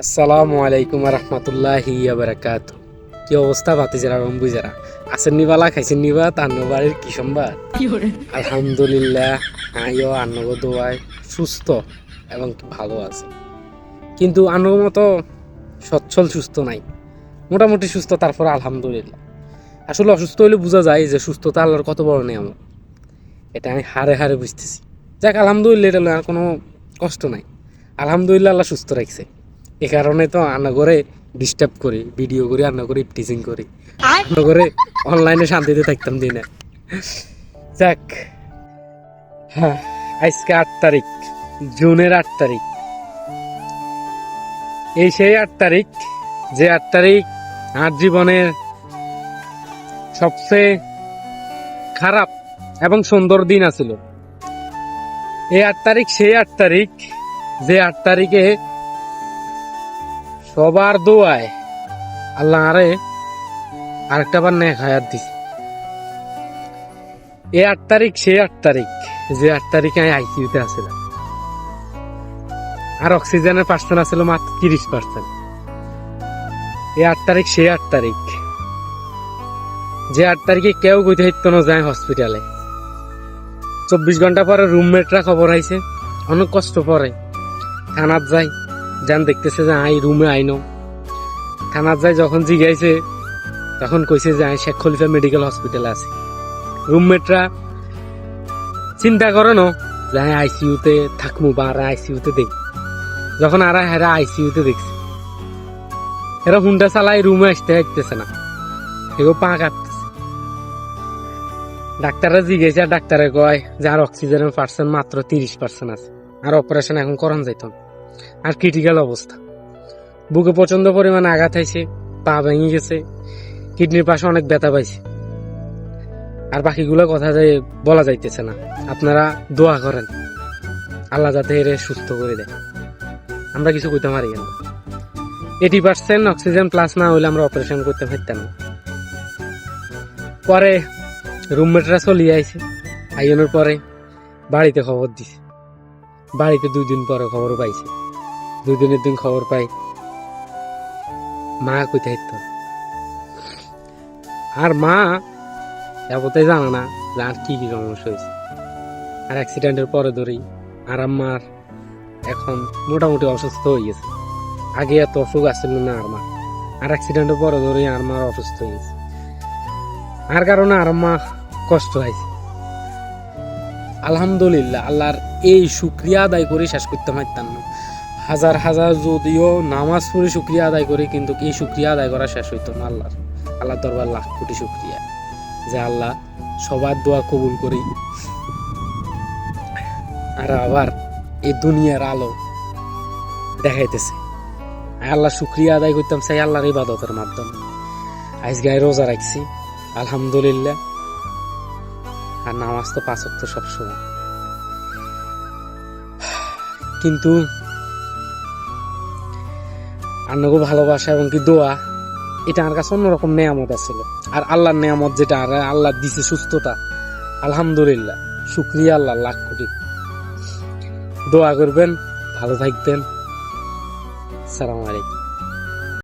আসসালামু আলাইকুম রহমতুল্লাহি বারাকাতু। কি অবস্থা ভাতিজারা বন্ধুজারা, আছেন নিবালা খাইছেন নিবা তান্ন বাড়ির কি সংবাদ? আলহামদুলিল্লাহ, আইও আন্নগ দোয়ায় সুস্থ এবং ভালো আছে, কিন্তু আন্নগ মতো সচ্ছল সুস্থ নাই, মোটামুটি সুস্থ। তারপর আলহামদুলিল্লাহ, আসলে অসুস্থ হইলে বোঝা যায় যে সুস্থতা আল্লাহর কত বড় নিয়ামত। এটা আমি হারে হারে বুঝতেছি। যাক আলহামদুলিল্লাহ, এটা আর কোনো কষ্ট নাই। আলহামদুলিল্লাহ আল্লাহ সুস্থ রাখছে, এ কারণে তো রান্না করে ডিস্টার্ব করি, ভিডিও করি, রান্না করে টিচিং করি, রান্না করে অনলাইনে শান্তিতে থাকতাম দিই না। যাক, হ্যাঁ, আজকে 8 তারিখ, জুনের 8 তারিখ। এই সেই 8 তারিখ, যে 8 তারিখ আমার জীবনের সবচেয়ে খারাপ এবং সুন্দর দিন আছিল। এই 8 তারিখ সেই 8 তারিখ, যে 8 তারিখে সবার দোয়ায় আল্লাহ আরে আরেকটা বার নেক হায়াত দিছে। এই 8 তারিখ সেই 8 তারিখ, যে 8 তারিখে আমি আইসিইউতে আসছিলাম, আর অক্সিজেনের পার্সেন্ট আছিল মাত্র 30%। এই 8 তারিখ সেই 8 তারিখ, যে 8 তারিখে কেউ কইতে হইতো না যায় হসপিটালে। 24 ঘন্টা পরে রুমমেটরা খবর আইছে, অনেক কষ্ট পরে থানাত যাই, যান দেখতেছে যে আই রুমে আইনো। থানাত যাই, যখন জিগাইছে তখন কইছে যে আমি শেখ খলিফা মেডিকেল হসপিটালে আছি। রুমমেটরা চিন্তা করে না যে আমি আইসিইউতে থাকবো বা আর আইসিইউতে দেখি। যখন আর হেরা আইসিইউতে দেখছে, এরা হুন্ডা চালাই রুমে আসতে আসতেছে না, এগো পা কাটতেছে। ডাক্তাররা জিজ্ঞেস, আর ডাক্তারে কয় যে আর অক্সিজেনের পার্সেন্ট মাত্র 30% আছে, আর অপারেশন এখন করান যাইত না, আর ক্রিটিক্যাল অবস্থা। বুকে প্রচন্ড পরিমাণে আঘাত হয়েছে, পা ভেঙে গেছে, কিডনির পাশে অনেক ব্যথা পাইছে, আর বাকিগুলো কথা বলা যাইতেছে না। আপনারা দোয়া করেন আল্লাহ যাতে এর সুস্থ করে দেয়। আমরা কিছু কইতে পারি না। 80% অক্সিজেন প্লাস না হইলে আমরা অপারেশন করতে পারতাম না। পরে রুমমেটরা চলিয়ে আইছে, আইনের পরে বাড়িতে খবর দিছে। বাড়িতে 2 দিন পরে খবর পাইছে। 2 দিনের দিন খবর পাই মা কইতে হইতো, আর মা যাবতে জানা না যে আর কি কি সমস্যা হয়েছে। আর অ্যাক্সিডেন্টের পরে ধরেই আর আমার এখন মোটামুটি অসুস্থ হয়ে গেছে। আগে এত অসুখ আসছিল না আর মা, আর অ্যাক্সিডেন্টের পরে ধরেই আর মার অসুস্থ হয়ে গেছে। আর কারণে আর মা কষ্ট হয়েছে। আলহামদুলিল্লাহ, আল্লাহর এই শুকরিয়া আদায় করে শেষ করতে পারতাম না। হাজার হাজার যদিও নামাজ পড়ে শুকরিয়া আদায় করি, কিন্তু এই শুকরিয়া আদায় করা শেষ হইতো না। আল্লাহ দরবার লাখ কোটি শুকরিয়া যে আল্লাহ সবার দোয়া কবুল করি, আর আবার এই দুনিয়ার আলো দেখাইতেছে। আল্লাহ শুকরিয়া আদায় করতাম চাই আল্লাহর ইবাদতের মাধ্যমে। আজকে রোজা রাখছি আলহামদুলিল্লাহ, আর নামাজ তো 5 ওয়াক্ত সবসময়। কিন্তু আন্নগো ভালোবাসা এবং কি দোয়া, এটা আমার কাছে অন্যরকম নেয়ামত আছিল। আর আল্লাহর নেয়ামত যেটা আল্লাহ দিছে সুস্থতা, আলহামদুলিল্লাহ, শুকরিয়া আল্লাহ লাখ কোটি। দোয়া করবেন, ভালো থাকবেন। আসসালামু আলাইকুম।